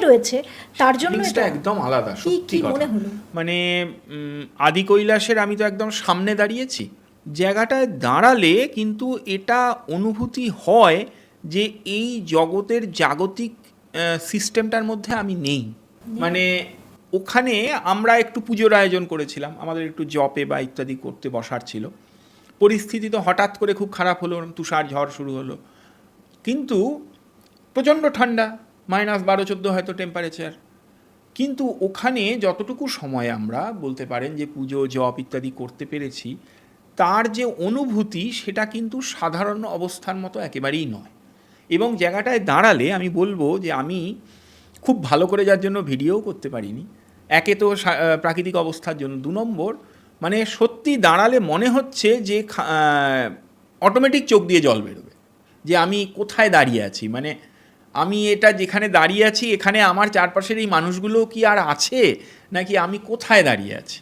রয়েছে তার জন্য জিনিসটা এটা একদম আলাদা, কি সত্যি কি কথা। মনে হলো? মানে আদি কৈলাসের আমি তো একদম সামনে দাঁড়িয়েছি, জায়গাটায় দাঁড়ালে কিন্তু এটা অনুভূতি হয় যে এই জগতের জাগতিক সিস্টেমটার মধ্যে আমি নেই। মানে ওখানে আমরা একটু পুজোর আয়োজন করেছিলাম, আমাদের একটু জপে বা ইত্যাদি করতে বসার ছিল। পরিস্থিতি তো হঠাৎ করে খুব খারাপ হলো, তুষার ঝড় শুরু হলো, কিন্তু প্রচণ্ড ঠান্ডা, -12-14 হয়তো টেম্পারেচার। কিন্তু ওখানে যতটুকু সময় আমরা বলতে পারেন যে পুজো জপ ইত্যাদি করতে পেরেছি, তার যে অনুভূতি সেটা কিন্তু সাধারণ অবস্থার মতো একেবারেই নয়। এবং জায়গাটায় দাঁড়ালে আমি বলবো যে আমি খুব ভালো করে যার জন্য ভিডিওও করতে পারিনি, একে তো প্রাকৃতিক অবস্থার জন্য, 2 নম্বর মানে সত্যি দাঁড়ালে মনে হচ্ছে যে অটোমেটিক চোখ দিয়ে জল বেরোবে, যে আমি কোথায় দাঁড়িয়ে আছি। মানে আমি এটা যেখানে দাঁড়িয়ে আছি এখানে আমার চারপাশের এই মানুষগুলো কি আর আছে, নাকি আমি কোথায় দাঁড়িয়ে আছি।